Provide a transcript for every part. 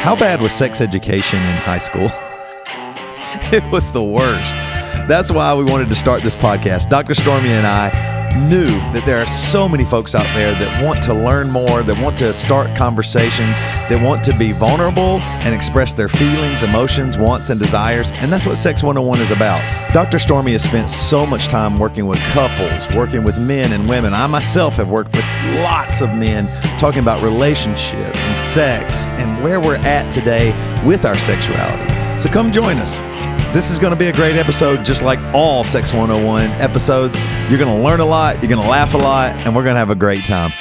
How bad was sex education in high school? It was the worst. That's why we wanted to start this podcast. Dr. Stormy and I knew that there are so many folks out there that want to learn more, that want to start conversations, that want to be vulnerable and express their feelings, emotions, wants, and desires. And that's what Sex 101 is about. Dr. Stormy has spent so much time working with couples, working with men and women. I myself have worked with lots of men talking about relationships and sex and where we're at today with our sexuality. So come join us. This is going to be a great episode, just like all Sex 101 episodes. You're going to learn a lot, you're going to laugh a lot, and we're going to have a great time.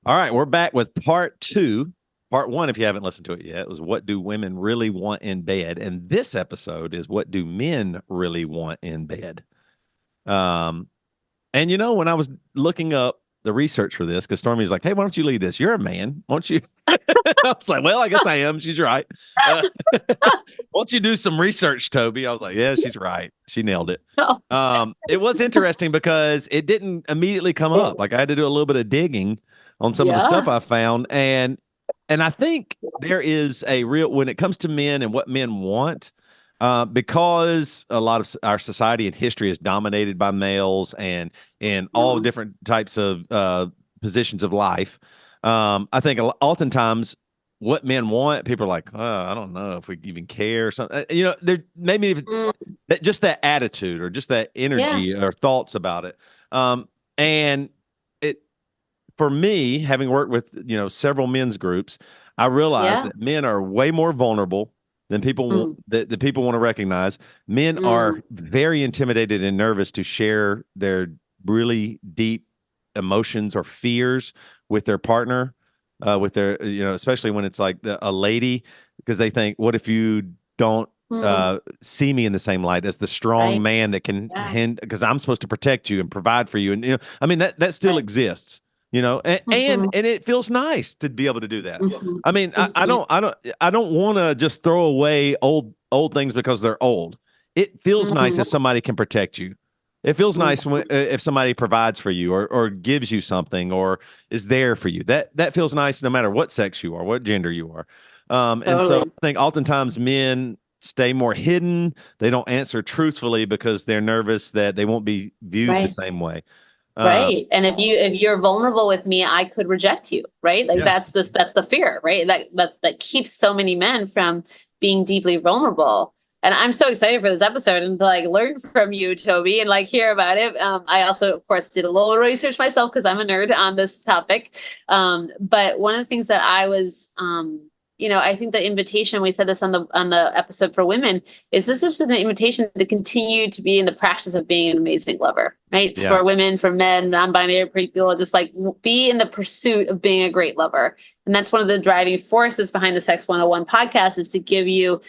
All right, we're back with part 2. Part 1, if you haven't listened to it yet, was what do women really want in bed? And this episode is what do men really want in bed? And you know, when I was looking up the research for this, because Stormy's like, hey, why don't you lead this? You're a man, won't you? I was like, well, I guess I am. She's right. Won't you do some research, Toby? I was like, yeah, she's right. She nailed it. It was interesting because it didn't immediately come up. Like I had to do a little bit of digging on some of the stuff I found. And I think there is a real, when it comes to men and what men want, because a lot of our society and history is dominated by males and all different types of positions of life. I think oftentimes what men want, people are like, oh, I don't know if we even care or something. You know, there maybe even just that attitude or just that energy or thoughts about it. And it, for me, having worked with, several men's groups, I realized that men are way more vulnerable than people that people want to recognize. Men are very intimidated and nervous to share their really deep emotions or fears with their partner, with their, especially when it's like a lady, because they think, what if you don't see me in the same light as the strong man that can, because I'm supposed to protect you and provide for you. And, I mean, that still exists, and it feels nice to be able to do that. I mean, I don't want to just throw away old things because they're old. It feels nice if somebody can protect you. It feels nice when if somebody provides for you or gives you something or is there for you. That feels nice no matter what sex you are, what gender you are. And so I think oftentimes men stay more hidden. They don't answer truthfully because they're nervous that they won't be viewed the same way. Right. And if you're vulnerable with me, I could reject you. Right. Like that's the fear, right? That keeps so many men from being deeply vulnerable. And I'm so excited for this episode and to learn from you, Toby, and hear about it. I also, of course, did a little research myself because I'm a nerd on this topic. But one of the things that I was, I think the invitation, we said this on the episode for women, is this is just an invitation to continue to be in the practice of being an amazing lover, right? Yeah. For women, for men, non-binary people, just be in the pursuit of being a great lover. And that's one of the driving forces behind the Sex 101 podcast, is to give you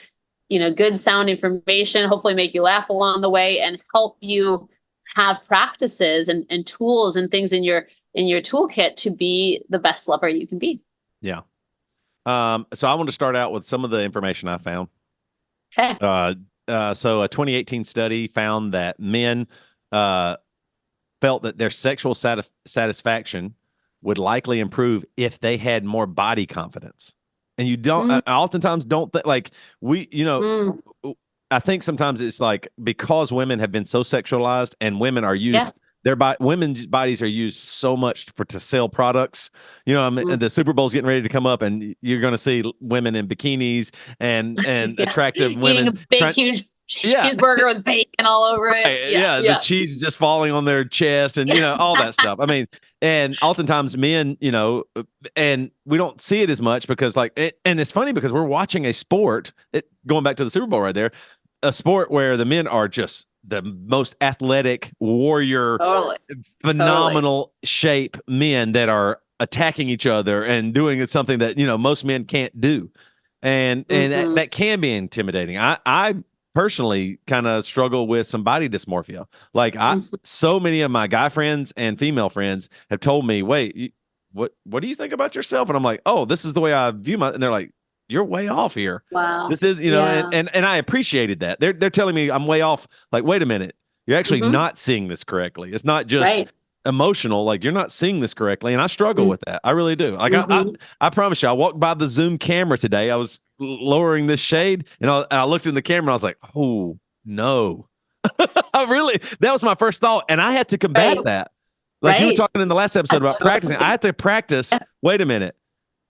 good sound information, hopefully make you laugh along the way and help you have practices and tools and things in your toolkit to be the best lover you can be. Yeah. So I want to start out with some of the information I found. Okay. So a 2018 study found that men felt that their sexual satisfaction would likely improve if they had more body confidence. And you don't, I oftentimes don't think I think sometimes it's because women have been so sexualized and women are used, women's bodies are used so much to sell products. The Super Bowl's getting ready to come up and you're going to see women in bikinis and attractive women. Eating a big, huge cheeseburger with bacon all over it. The cheese is just falling on their chest and, all that stuff. I mean, and oftentimes men, and we don't see it as much because and it's funny because we're watching a sport, going back to the Super Bowl right there, a sport where the men are just the most athletic warrior, phenomenal shape men that are attacking each other and doing something that, most men can't do. And that can be intimidating. I personally kind of struggle with some body dysmorphia. So many of my guy friends and female friends have told me, wait, what do you think about yourself? And I'm like, oh, this is the way I view and they're like, you're way off here. Wow. This is, and I appreciated that. They're telling me I'm way off. Like, wait a minute, you're actually not seeing this correctly. It's not just emotional, like you're not seeing this correctly. And I struggle with that. I really do. Like Mm-hmm. I promise you, I walked by the Zoom camera today. I was lowering this shade and I looked in the camera and I was like, oh no. That was my first thought. And I had to combat Right. that. Like you were Right. talking in the last episode about practicing. I had to practice. Yeah. Wait a minute.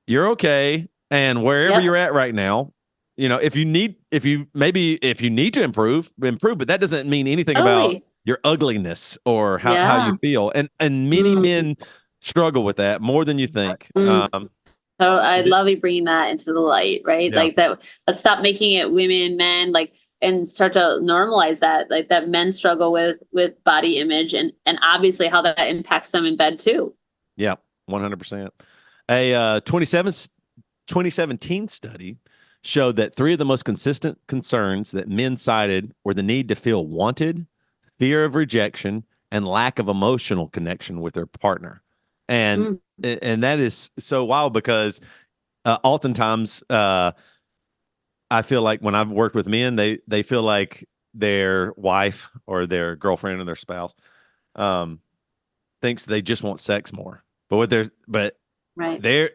You're okay. And wherever you're at right now, if you need to improve, but that doesn't mean anything about your ugliness or how you feel. And many men struggle with that more than you think. So I love you bringing that into the light, right? Yeah. Like that, let's stop making it women, men, like, and start to normalize that, like that men struggle with body image and obviously how that impacts them in bed too. Yeah, 100%. A 2017 study showed that 3 of the most consistent concerns that men cited were the need to feel wanted, fear of rejection, and lack of emotional connection with their partner. And that is so wild because oftentimes I feel like when I've worked with men, they feel like their wife or their girlfriend or their spouse thinks they just want sex more. Right. They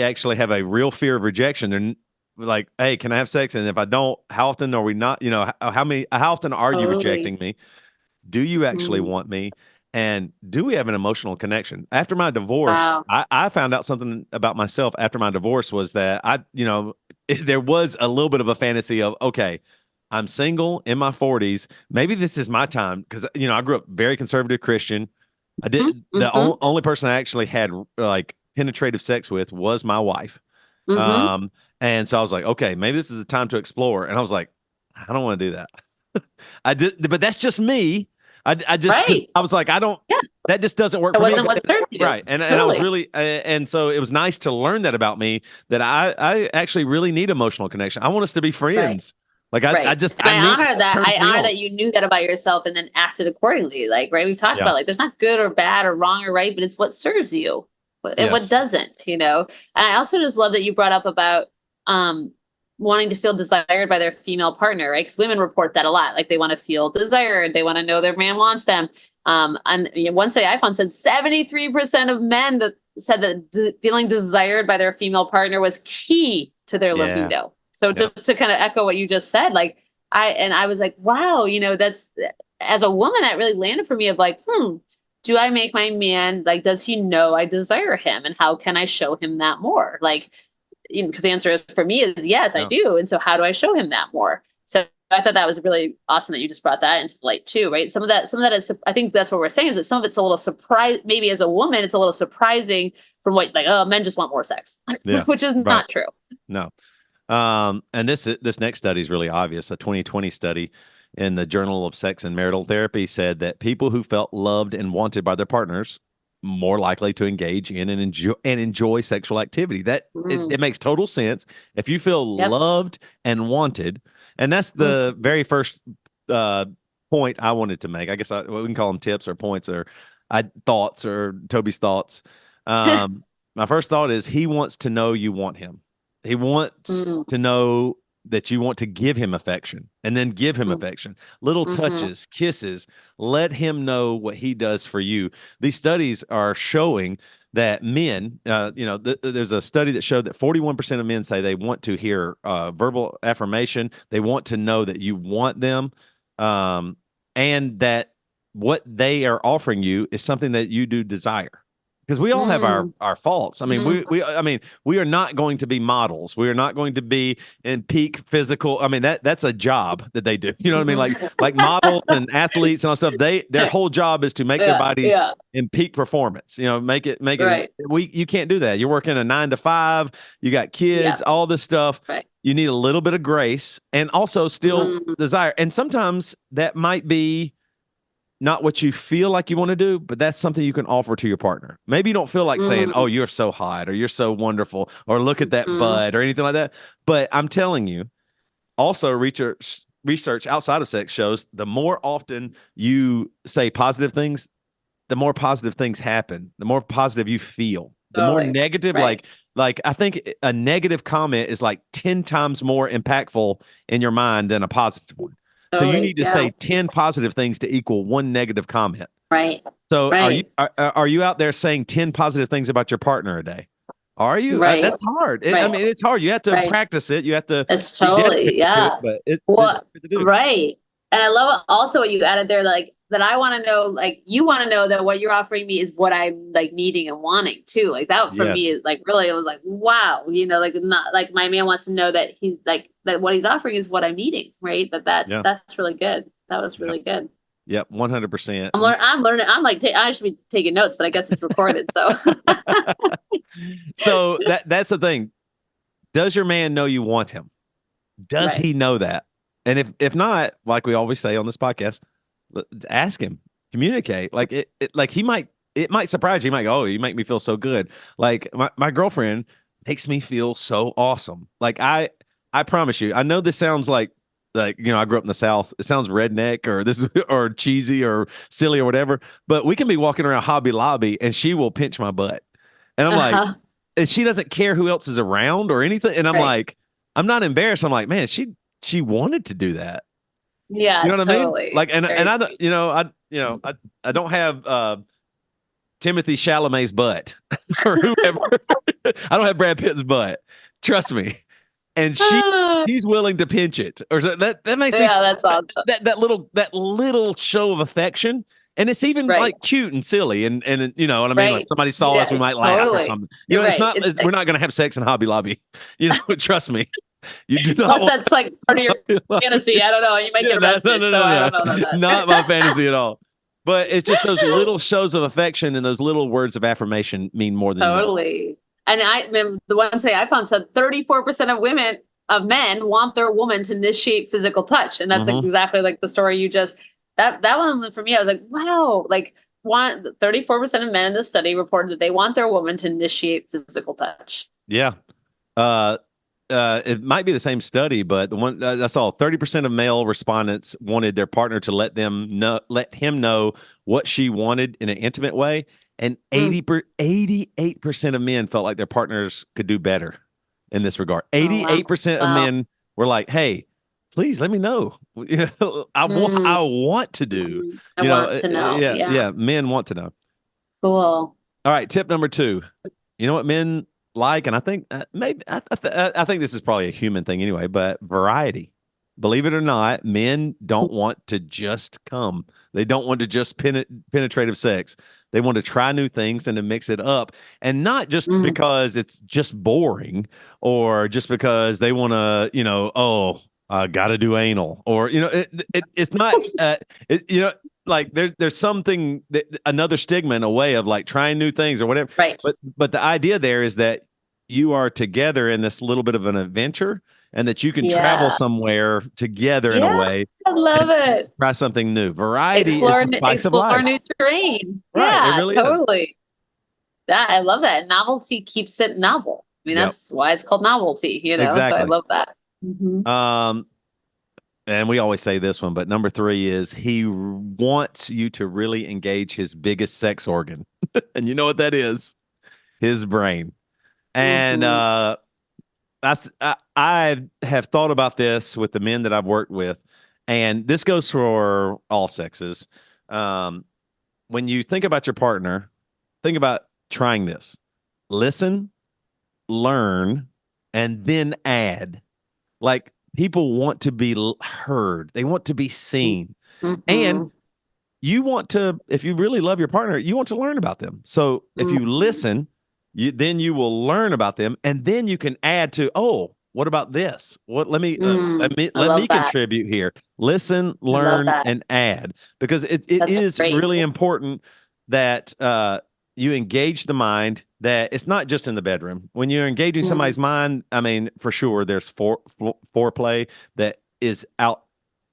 actually have a real fear of rejection. They're like, hey, can I have sex? And if I don't, how often are we not, how often are you rejecting me? Do you actually want me? And do we have an emotional connection? After my divorce, I found out something about myself after my divorce was that there was a little bit of a fantasy of, okay, I'm single in my 40s. Maybe this is my time because, I grew up very conservative Christian. I did the only person I actually had like penetrative sex with was my wife. And so I was like, okay, maybe this is the time to explore. And I was like, I don't want to do that. I did, but that's just me. I just, I was like, that just doesn't work for me. It wasn't what served you. Right. And I was really, and so it was nice to learn that about me, that I actually really need emotional connection. I want us to be friends. Like I honor that. I honor that you knew that about yourself and then acted accordingly. Like, right. We've talked about like, there's not good or bad or wrong or right, but it's what serves you and what doesn't, And I also just love that you brought up about, wanting to feel desired by their female partner, right? Because women report that a lot. Like they want to feel desired. They want to know their man wants them. And one study I found said 73% of men that said that feeling desired by their female partner was key to their libido. So just to kind of echo what you just said, like I was like, wow, that's, as a woman, that really landed for me of like, do I make my man, like, does he know I desire him? And how can I show him that more? Like, because the answer is for me is yes, I do. And so how do I show him that more? So I thought that was really awesome that you just brought that into light too, right? Some of that is, I think that's what we're saying is that some of it's a little surprise. Maybe as a woman, it's a little surprising from what, like, oh, men just want more sex, which is not true. No. And this next study is really obvious. A 2020 study in the Journal of Sex and Marital Therapy said that people who felt loved and wanted by their partners more likely to engage in and enjoy sexual activity. That it makes total sense. If you feel loved and wanted, and that's the very first point I wanted to make. I guess we can call them tips or points or thoughts or Toby's thoughts. My first thought is he wants to know you want him. He wants to know that you want to give him affection and then give him affection, little touches, kisses, let him know what he does for you. These studies are showing that men, there's a study that showed that 41% of men say they want to hear verbal affirmation. They want to know that you want them, and that what they are offering you is something that you do desire. Because we all have our faults. I mean, we are not going to be models. We are not going to be in peak physical. I mean, that's a job that they do. You know what I mean? Like models and athletes and all stuff. Their whole job is to make their bodies in peak performance. Make it. Right. You can't do that. You're working a 9 to 5. You got kids, all this stuff. Right. You need a little bit of grace and also still desire. And sometimes that might be not what you feel like you want to do, but that's something you can offer to your partner. Maybe you don't feel like saying, oh, you're so hot or you're so wonderful or look at that butt or anything like that. But I'm telling you, also research outside of sex shows the more often you say positive things, the more positive things happen, the more positive you feel. The more negative, like I think a negative comment is like 10 times more impactful in your mind than a positive one. So you need to say 10 positive things to equal one negative comment. Right. So Right. are you out there saying 10 positive things about your partner a day? Are you? Right. That's hard. I Right. mean, it's hard. You have to Right. practice it. You have to It's be totally, dedicated to it, yeah. but it's Well, hard to do. right. And I love also what you added there, like that I want to know, like you want to know that what you're offering me is what I'm like needing and wanting too. Like that for me Yes. is like really, it was like, wow, like not like my man wants to know that he's like that what he's offering is what I'm needing, right? Yeah. That's really good. That was Yep. really good. Yep. 100%. I'm learning. I'm like, I should be taking notes, but I guess it's recorded. So So that's the thing. Does your man know you want him? Does right. he know that? And if not, like we always say on this podcast, ask him, communicate. Like like it might surprise you. He might go, oh, you make me feel so good. Like my girlfriend makes me feel so awesome. Like I promise you, I know this sounds like I grew up in the South. It sounds redneck or this or cheesy or silly or whatever. But we can be walking around Hobby Lobby and she will pinch my butt, and I'm like, Uh-huh. and she doesn't care who else is around or anything. And I'm Right. like, I'm not embarrassed. I'm like, man, she wanted to do that. Yeah, You know what I mean? totally. Like, and Very I don't, sweet. I don't have Timothy Chalamet's butt or whoever. I don't have Brad Pitt's butt. Trust me. And Ah, she's willing to pinch it, or that makes me yeah, that's awesome. that little show of affection. And it's even Right. like cute and silly, and you know what I mean. Like Right. somebody saw us, Yeah, we might laugh or totally. something. You're It's right. not. It's We're not going to have sex in Hobby Lobby. Trust me. You do not unless want that's like part of your fantasy. I don't know. You might yeah, get no, no, arrested, no, so I no, don't know about no. Not my fantasy at all. But it's just those that. little shows of affection and those little words of affirmation mean more than you know. Totally. And the one say I found said 34% of men want their woman to initiate physical touch. And that's Mm-hmm. exactly like the story you just that one for me, I was like, wow, like 34% of men in the study reported that they want their woman to initiate physical touch. Yeah. Uh, it might be the same study, but the one I saw 30% of male respondents wanted their partner to let him know what she wanted in an intimate way. And Mm. 88% of men felt like their partners could do better in this regard. Oh wow. 88% of Wow. men were like, hey, please let me know. I want to do, I want to know. yeah, Yeah. yeah. Men want to know. Cool. All right. Tip number 2. You know what men like, and I think maybe I think this is probably a human thing anyway, but variety. Believe it or not, men don't want to just come. They don't want to just penetrative sex. They want to try new things and to mix it up, and not just Mm. because it's just boring or just because they want to, oh, I got to do anal, or it's not, like there's something another stigma in a way of like trying new things or whatever. Right. But the idea there is that you are together in this little bit of an adventure, and that you can travel Yeah. somewhere together in a Yeah. way I love and it. try something new. Variety is the spice of Explore life. new terrain. Right. It Yeah, really is. totally. That I love that. Novelty keeps it novel. I mean, Yep. that's why it's called novelty, so I Exactly. love that. Mhm. And we always say this one, but number 3 is he wants you to really engage his biggest sex organ. And you know what that is? His brain. And Mhm. I have thought about this with the men that I've worked with, and this goes for all sexes. When you think about your partner, think about trying this. Listen, learn, and then add. Like people want to be heard, they want to be seen. And Mhm. you want to, if you really love your partner, you want to learn about them. So if you Mhm. listen, then you will learn about them, and then you can add to, oh, what about this? What I let me love that. contribute here. Listen, I love learn, that. and add, because it That's is great. really important that you engage the mind. That it's not just in the bedroom. When you're engaging Mm. somebody's mind, I mean, for sure, there's foreplay that is out.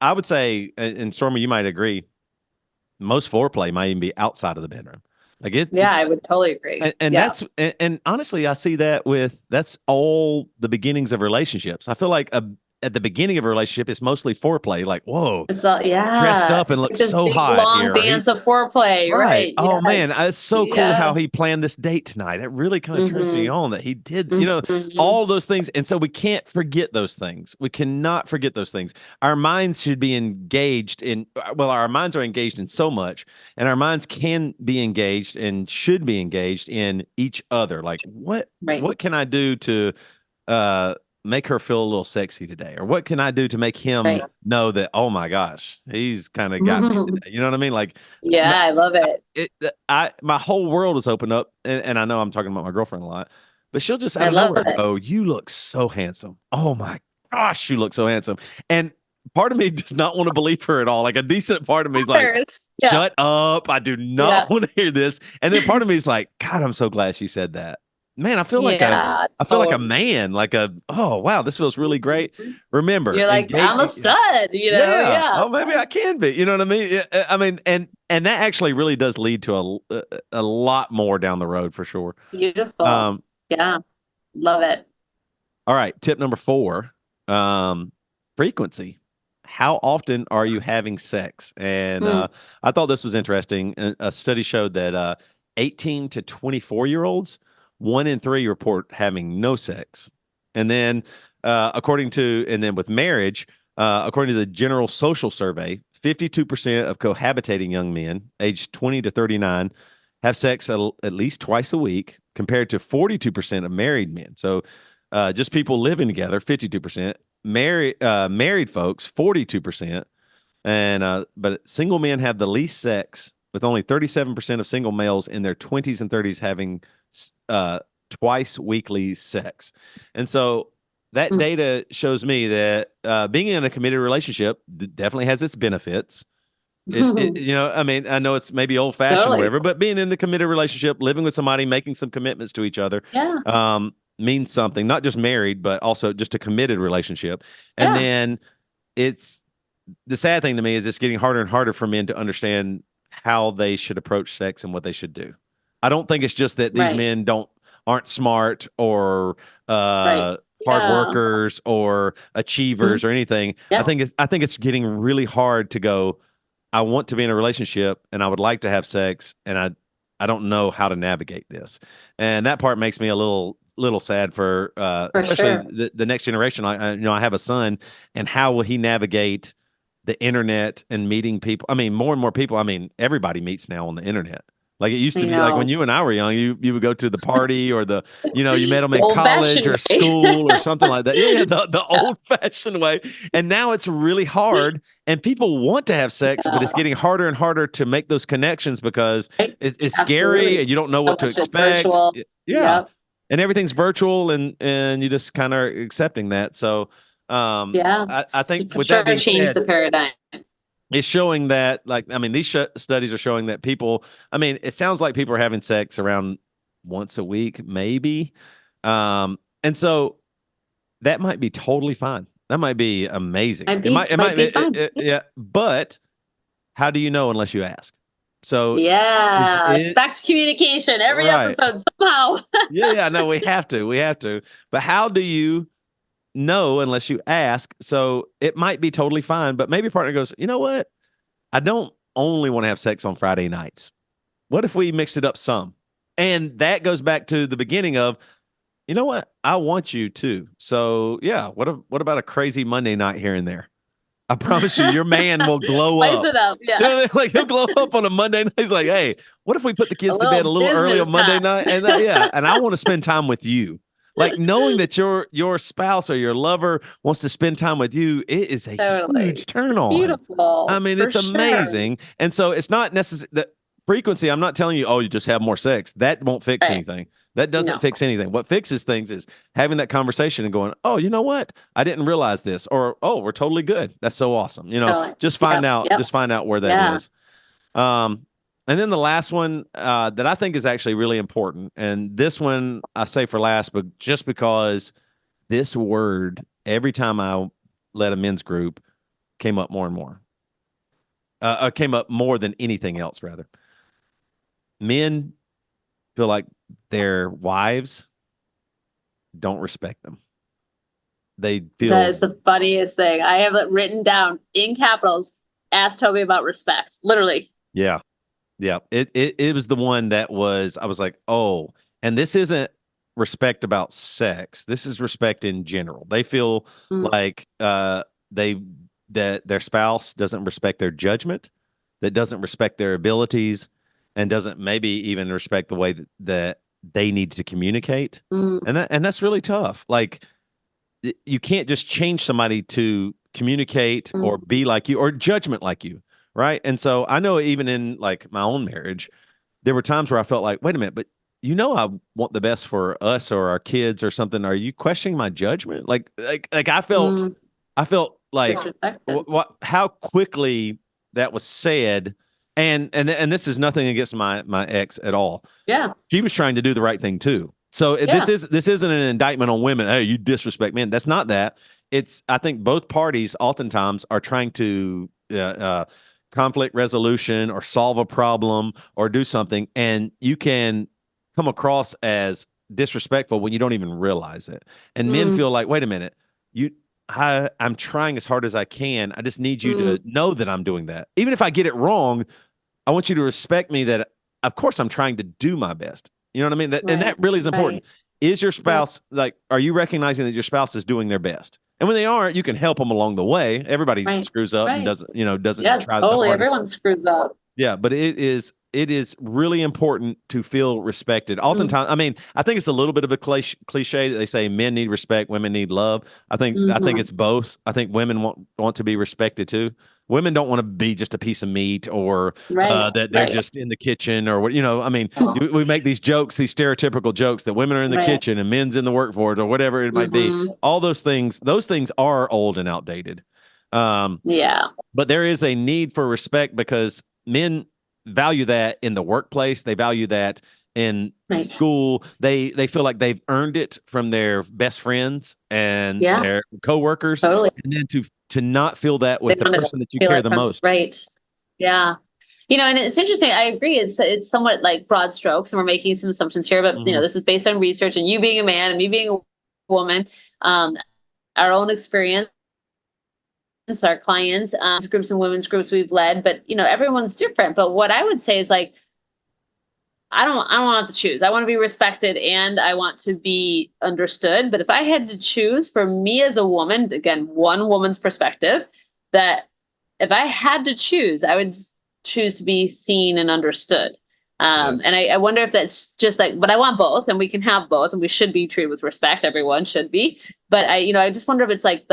I would say, and Stormy, you might agree, most foreplay might even be outside of the bedroom. Like Yeah, I would totally agree. and Yeah. and honestly, I see that that's all the beginnings of relationships. I feel like at the beginning of a relationship, it's mostly foreplay. Like, whoa, It's all, dressed yeah. up and It's like looks this so big hot long here. Or dance of foreplay, right. right? Oh man, Yes. it's so cool how Yeah. he planned this date tonight. That really kind of turns me Mm-hmm. on that he did, Mm-hmm. all those things. And so we can't forget those things. We cannot forget those things. Our minds should be engaged in, well, our minds are engaged in so much, and our minds can be engaged and should be engaged in each other. Like, Right. what can I do to uh make her feel a little sexy today? Or what can I do to make him Right. know that, oh my gosh, he's kind of got me today. You know what I mean? Like, Yeah, I love it. my whole world is opened up, and I know I'm talking about my girlfriend a lot, but she'll just out I of love nowhere it. go, "You look so handsome. Oh my gosh, you look so handsome." And part of me does not want to believe her at all. Like a decent part of me is like, Yeah. "Shut up. I do Yeah. not want to hear this." And then part of me is like, "God, I'm so glad she said that." Man, Yeah. I feel like a Totally. man, like oh wow, this feels really great. Mhm. Remember, You're like, I'm a engage. stud, you know? Yeah. Yeah. Oh, maybe I can be. You know what I mean? Yeah, I mean, and that actually really does lead to a lot more down the road for sure. Beautiful. Um, Yeah. Love it. all right, tip number 4, frequency. How often are you having sex? And Mm. I thought this was interesting. A study showed that 18 to 24-year-olds, 1 in 3 report having no sex. And then, and then with marriage, according to the General Social Survey, 52% of cohabitating young men aged 20 to 39 have sex at least twice a week, compared to 42% of married men. So just people living together, 52%. Married folks, 42%. And but single men have the least sex, with only 37% of single males in their 20s and 30s having uh, twice weekly sex. And so that Mm. data shows me that being in a committed relationship definitely has its benefits. I mean, I know it's maybe old fashioned or Totally. whatever, but being in a committed relationship, living with somebody, making some commitments to each other, Yeah. means something, not just married, but also just a committed relationship. And Yeah. then it's the sad thing to me is it's getting harder and harder for men to understand how they should approach sex and what they should do. I don't think it's just that these Right. men aren't smart or Right. hard Yeah. workers or Mhm. achievers or anything. Yeah. I think it's getting really hard to go, I want to be in a relationship and I would like to have sex, and I don't know how to navigate this. And that part makes me a little sad for For especially sure. the next generation. I have a son, and how will he navigate the internet and meeting people? I mean, more and more people, I mean, everybody meets now on the internet. Like it used I to be, like when know. you and I were young, you would go to the party or you met them The in old college fashioned or way. school or something like that. Yeah, the Yeah. old fashioned way. And now it's really hard, and people want to have sex, but it's Yeah. getting harder and harder to make those connections because Right. it's scary Absolutely. and you don't know So what to much it's expect. virtual. Yeah. Yep. And everything's virtual, and you just kind of accepting that. So Yeah. I think For with that sure being change said, the paradigm. it's showing that, like, I mean, these studies are showing that people, I mean, it sounds like people are having sex around once a week, maybe. And so that might be totally fine. That might be amazing. It Might might, be fun. yeah. But how do you know unless you ask? So Yeah. it Back to communication every right. episode somehow. Yeah. No, we have to. But how do you know unless you ask? So it might be totally fine, but maybe your partner goes, you know what? I don't only want to have sex on Friday nights. What if we mixed it up some? And that goes back to the beginning of, you know what? I want you too. So yeah, what about a crazy Monday night here and there? I promise you, your man will glow Spice up. it up. You Yeah. know, like he'll glow up on a Monday night. He's like, hey, what if we put the A kids to bed a little little early on business Monday time. night? And yeah, and I want to spend time with you. Like knowing that your spouse or your lover wants to spend time with you, it is a huge Totally. turn It's on. I beautiful. mean, For it's sure. amazing. And so it's not necessary that frequency. I'm not telling you, oh, you just have more sex. That won't fix Right. anything. That doesn't No. fix anything. What fixes things is having that conversation and going, oh, you know what? I didn't realize this, or oh, we're totally good. That's so awesome. Totally. Yep. Yep. Just find out where that Yeah. is. Um, and then the last one that I think is actually really important, and this one I say for last, but just because this word every time I led a men's group came up more and more, came up more than anything else. Rather, men feel like their wives don't respect them. they That feel. is the funniest thing. I have it written down in capitals. Ask Toby about respect. Literally. Yeah. Yeah. It was the one that I was like, oh, and this isn't respect about sex. This is respect in general. They feel Mm, like they that their spouse doesn't respect their judgment, that doesn't respect their abilities, and doesn't maybe even respect the way that they need to communicate. mm, And that's really tough. Like you can't just change somebody to communicate mm, or be like you or judgment like you, right? And so I know even in like my own marriage, there were times where I felt like, wait a minute, but I want the best for us or our kids or something. Are you questioning my judgment? Like mm. I felt like Disrespected. how quickly that was said. And this is nothing against my ex at all. Yeah. She was trying to do the right thing too. So Yeah. this isn't an indictment on women. Hey, you disrespect men. That's not that. It's I think both parties oftentimes are trying to conflict resolution or solve a problem or do something, and you can come across as disrespectful when you don't even realize it. And men Mm, feel like, wait a minute, you. I'm trying as hard as I can. I just need you mm. to know that I'm doing that. Even if I get it wrong, I want you to respect me that of course I'm trying to do my best. You know what I mean? And Right. that really is important. Right. Is your Right. spouse like, are you recognizing that your spouse is doing their best? And when they aren't, you can help them along the way. Everybody Right. screws up and Right. doesn't Yeah, try the totally. hardest. Everyone screws up. Yeah, but it is really important to feel respected. Mm, Oftentimes, I mean, I think it's a little bit of a cliche that they say men need respect, women need love. I think mhm. it's both. I think women want to be respected too. Women don't want to be just a piece of meat or Right. that they're Right. just in the kitchen or what. I mean, we make these jokes, these stereotypical jokes that women are in the Right. kitchen and men's in the workforce or whatever it might be. Hmm. All those things are old and outdated. Um, Yeah. but there is a need for respect because men value that in the workplace. They value that in Right. school. They feel like they've earned it from their best friends and Yeah. their coworkers, Totally. and then to not feel that They with the want to person that you feel care it the from most. right. Yeah. And it's interesting. I agree. It's somewhat like broad strokes, and we're making some assumptions here, but Hmm. this is based on research and you being a man and me being a woman, um, our own experience, our clients, groups and women's groups we've led, but everyone's different. But what I would say is like I don't want to choose. I want to be respected and I want to be understood. But if I had to choose for me as a woman, again, one woman's perspective, that if I had to choose, I would choose to be seen and understood. Yeah. And I wonder if that's just like, but I want both, and we can have both, and we should be treated with respect. Everyone should be. But I just wonder if it's like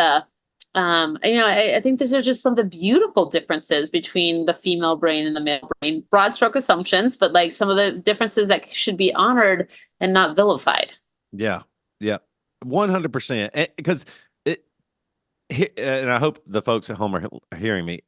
I think there's just some of the beautiful differences between the female brain and the male brain. Broad stroke assumptions, but like some of the differences that should be honored and not vilified. Yeah. Yeah. 100%. Because and I hope the folks at home are hearing me.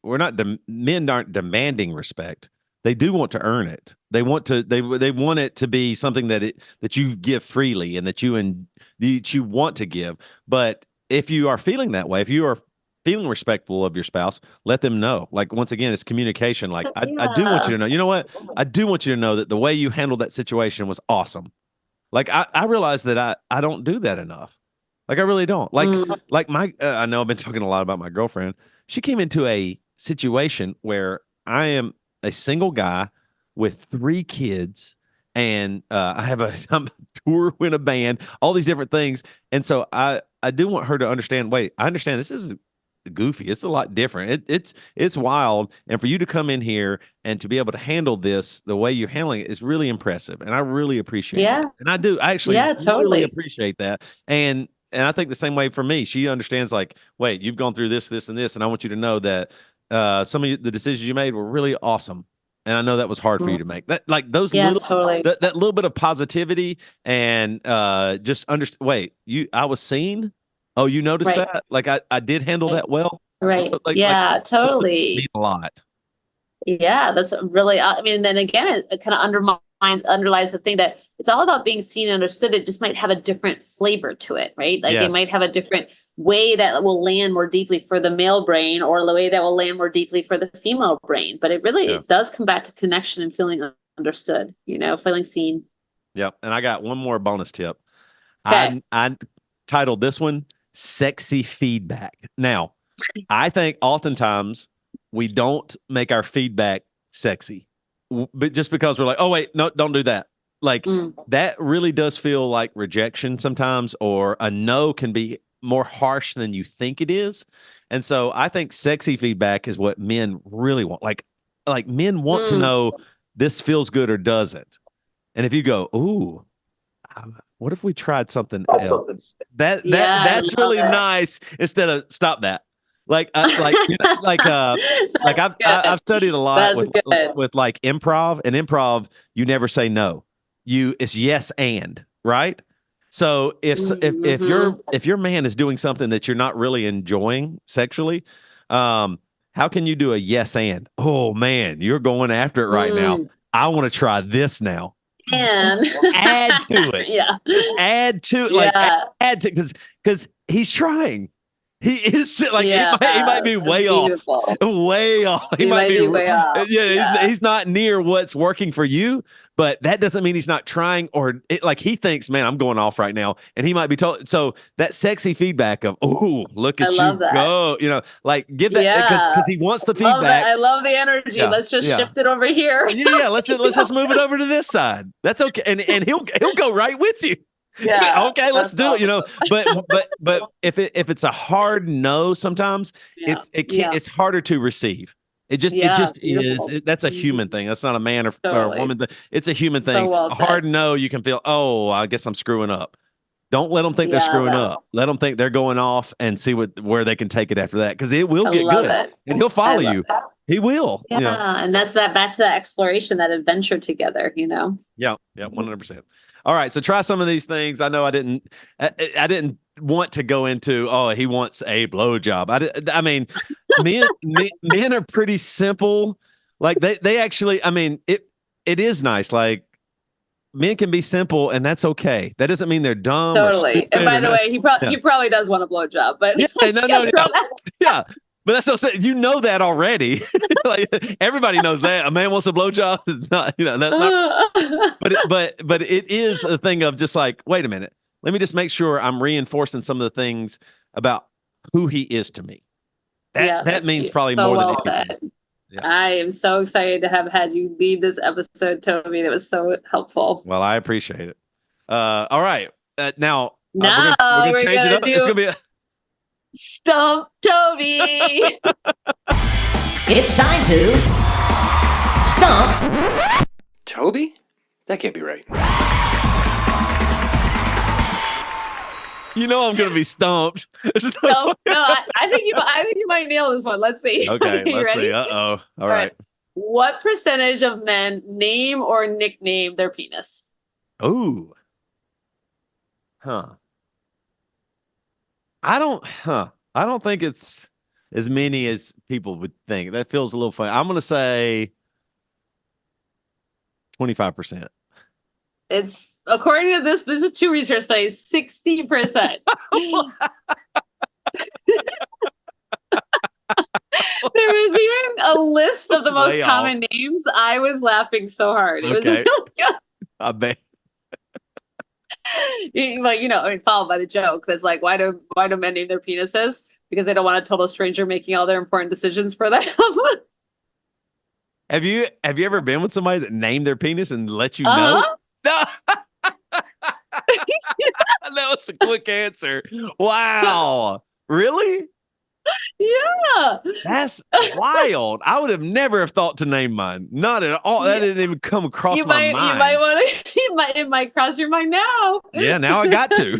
Men aren't demanding respect. They do want to earn it. They want it to be something that you give freely and that you want to give. But if you are feeling that way, if you are feeling respectful of your spouse, let them know. Like once again, it's communication. Like I do want you Yeah. to know. You know what? I do want you to know that the way you handled that situation was awesome. Like I realize that I don't do that enough. Like I really don't. Mm, Like my I know I've been talking a lot about my girlfriend. She came into a situation where I am a single guy with 3 kids and I have I'm tour in a band, all these different things. And so I do want her to understand, wait, I understand this is goofy. It's a lot different. It's wild. And for you to come in here and to be able to handle this the way you're handling it is really impressive. And I really appreciate that. yeah. And I do. I actually Yeah. really Totally. appreciate that. And I think the same way for me. She understands like, wait, you've gone through this, this, and this, and I want you to know that some of the decisions you made were really awesome. And I know that was hard for you Mm, to make. That like those yeah. little Totally. that little bit of positivity and just understand. Wait, I was seen. Oh, you noticed Right. that? Like I did handle Right. that well. Right. Like Yeah. those things mean Totally. a lot. Yeah, that's really, I mean, then again, it kind of underlies the thing that it's all about being seen and understood. It just might have a different flavor to it, right? Like it might Yes. have a different way that will land more deeply for the male brain or the way that will land more deeply for the female brain. But Yeah. it does come back to connection and feeling understood, feeling seen. Yep. And I got one more bonus tip. Okay. I titled this one sexy feedback. Now, I think oftentimes we don't make our feedback sexy, but just because we're like, oh, wait, no, don't do that. Like that really does feel like rejection sometimes, or a no can be more harsh than you think it is. And so I think sexy feedback is what men really want. Like men want to know this feels good or doesn't. And if you go, ooh, what if we tried something else? That's really nice. Instead of stop that. Like I've studied a lot with like improv, and improv, you never say no. It's yes and, right? So if your man is doing something that you're not really enjoying sexually, how can you do a yes and? Oh man, you're going after it right now. I want to try this now. And add to it. Yeah. Just add to it. Like add to, because he's trying. He is like he might be way off. Way off. He might be way off. Yeah. He's not near what's working for you, but that doesn't mean he's not trying, or like he thinks, man, I'm going off right now. And he might be told. So that sexy feedback of, oh, look at you go, like give that, because he wants the feedback. I love the energy. Let's just shift it over here. Let's just move it over to this side. That's okay. And he'll go right with you. Yeah. Okay, let's do it. But if it's a hard no, sometimes it's harder to receive. It just is. That's a human thing. That's not a man or a woman thing. It's a human thing. A hard no, you can feel, oh, I guess I'm screwing up. Don't let them think they're screwing up. Let them think they're going off and see where they can take it after that, because it will get good, and he'll follow you. He will. Yeah, and that's back to that exploration, that adventure together. Yeah, 100%. All right, so try some of these things. I know I didn't want to go into, oh, he wants a blowjob. I mean, men are pretty simple. Like they actually, I mean, it is nice. Like men can be simple, and that's okay. That doesn't mean they're dumb. Totally. And by the way, he probably does want a blowjob, but yeah. But that's what I'm saying. You know that already. Like, everybody knows that a man wants a blowjob. It's not, that's not. But it is a thing of just like, wait a minute. Let me just make sure I'm reinforcing some of the things about who he is to me. That means probably more than anything. Yeah. I am so excited to have had you lead this episode, Toby. That was so helpful. Well, I appreciate it. All right. Now we're gonna change it up. It's gonna be Stump Toby. It's time to Stump Toby? That can't be right. I'm going to be stumped. No, I think you might nail this one. Let's see. Okay, let's see. Uh-oh. All right. What percentage of men name or nickname their penis? Ooh. Huh. I don't think it's as many as people would think. That feels a little funny. I'm going to say 25%. It's, according to this is two research studies, 60%. There was even a list of the most common names. I was laughing so hard. It was really good. I bet. Followed by the joke that's like, why do men name their penises? Because they don't want a total stranger making all their important decisions for them. Have you ever been with somebody that named their penis and let you know? No. That was a quick answer. Wow. Really? Yeah. That's wild. I would have never have thought to name mine. Not at all. That didn't even come across my mind. You might want to. It might cross your mind now. Yeah, now I got to.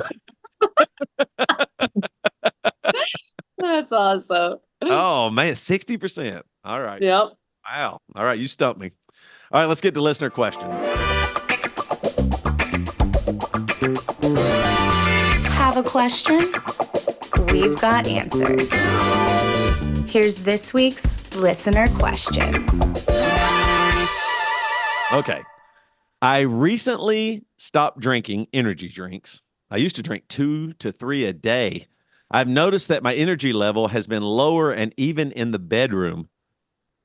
That's awesome. Oh man, 60%. All right. Yep. Wow. All right, you stumped me. All right, let's get to listener questions. Have a question? We've got answers. Here's this week's listener question. Okay. I recently stopped drinking energy drinks. I used to drink 2 to 3 a day. I've noticed that my energy level has been lower, and even in the bedroom.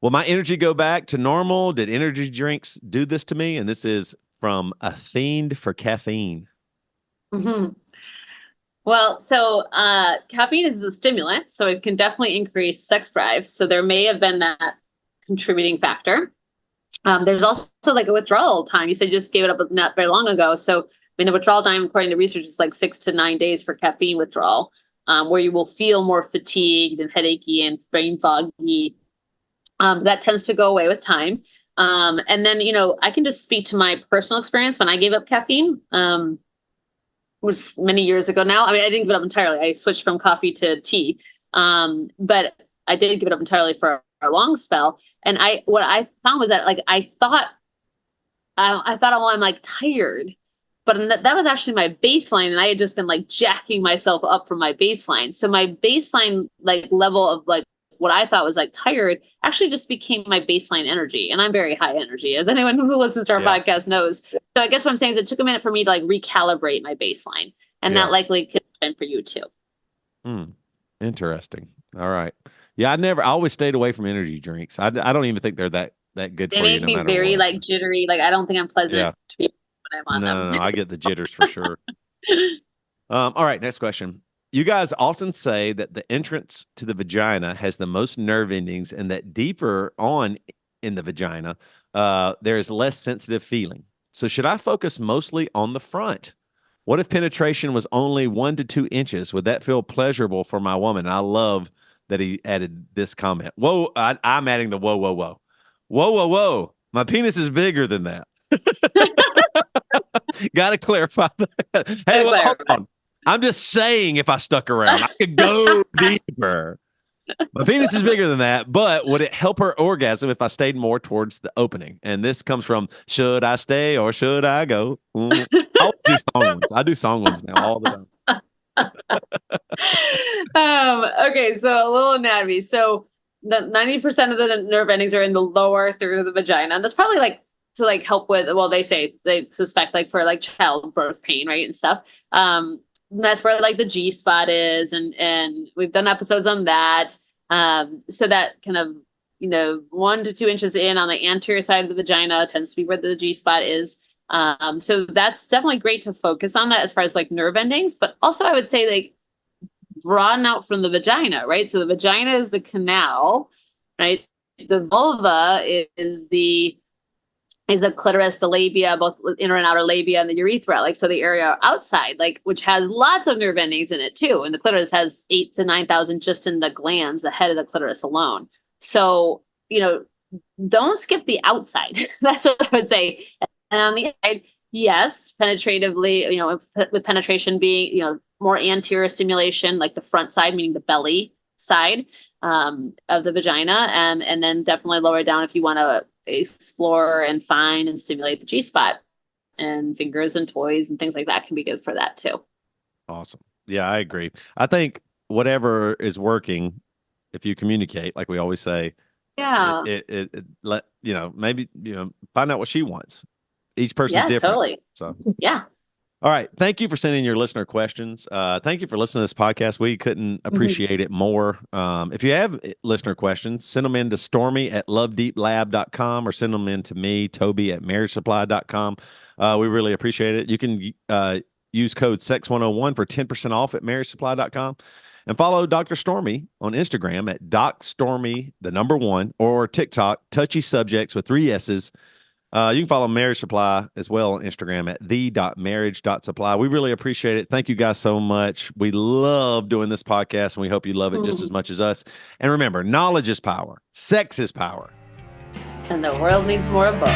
Will my energy go back to normal? Did energy drinks do this to me? And this is from A Fiend for Caffeine. Mm-hmm. Well, so caffeine is a stimulant, so it can definitely increase sex drive. So there may have been that contributing factor. There's also like a withdrawal time. You said you just gave it up not very long ago. So, I mean, the withdrawal time, according to research, is like 6 to 9 days for caffeine withdrawal, where you will feel more fatigued and headachy and brain foggy. That tends to go away with time. And then, I can just speak to my personal experience when I gave up caffeine. Was many years ago now. I mean, I didn't give it up entirely. I switched from coffee to tea. But I did give it up entirely for a long spell. And what I found was that, like, I thought, oh, I'm like tired, but that was actually my baseline. And I had just been like jacking myself up from my baseline. So my baseline, like, level of like what I thought was like tired actually just became my baseline energy. And I'm very high energy, as anyone who listens to our podcast knows. So I guess what I'm saying is it took a minute for me to like recalibrate my baseline. And that likely could have been for you too. Interesting. All right. Yeah, I always stayed away from energy drinks. I don't even think they're that good they for you. They make me very like jittery. Like, I don't think I'm pleasant to people when I'm on them. No, I get the jitters for sure. All right, next question. You guys often say that the entrance to the vagina has the most nerve endings and that deeper on in the vagina, there is less sensitive feeling. So should I focus mostly on the front? What if penetration was only 1 to 2 inches? Would that feel pleasurable for my woman? I love that he added this comment. Whoa, I'm adding the whoa, whoa, whoa. Whoa, whoa, whoa. My penis is bigger than that. Got to clarify that. Hey, well, hold on. I'm just saying if I stuck around, I could go deeper. My penis is bigger than that, but would it help her orgasm if I stayed more towards the opening? And this comes from, should I stay or should I go? I'll do song ones. I do song ones now all the time. Okay, so a little anatomy. So the 90% of the nerve endings are in the lower third of the vagina. And that's probably like to like help with, well, they suspect like for like childbirth pain, right? And stuff. That's where like the G spot is. And we've done episodes on that. So that kind of, 1 to 2 inches in on the anterior side of the vagina tends to be where the G spot is. So that's definitely great to focus on that as far as like nerve endings, but also I would say like broaden out from the vagina, right? So the vagina is the canal, right? The vulva is the clitoris, the labia, both inner and outer labia, and the urethra, like, so the area outside, like, which has lots of nerve endings in it too. And the clitoris has 8,000 to 9,000 just in the glands, the head of the clitoris alone. So, don't skip the outside. That's what I would say. And on the inside, yes, penetratively, with penetration being, more anterior stimulation, like the front side, meaning the belly side of the vagina. And then definitely lower down if you want to explore and find and stimulate the G-spot, and fingers and toys and things like that can be good for that too. Awesome. Yeah, I agree. I think whatever is working, if you communicate, like we always say, it let, maybe, find out what she wants. Each person's different. Totally. So, yeah. All right. Thank you for sending your listener questions. Thank you for listening to this podcast. We couldn't appreciate it more. If you have listener questions, send them in to stormy@lovedeeplab.com or send them in to me, Toby, at marriagesupply.com. We really appreciate it. You can use code SEX101 for 10% off at marriagesupply.com. And follow Dr. Stormy on Instagram at DocStormy, the number 1, or TikTok, touchy subjects with 3 S's. You can follow Marriage Supply as well on Instagram at the.marriage.supply. We really appreciate it. Thank you guys so much. We love doing this podcast, and we hope you love it just as much as us. And remember, knowledge is power. Sex is power. And the world needs more of both.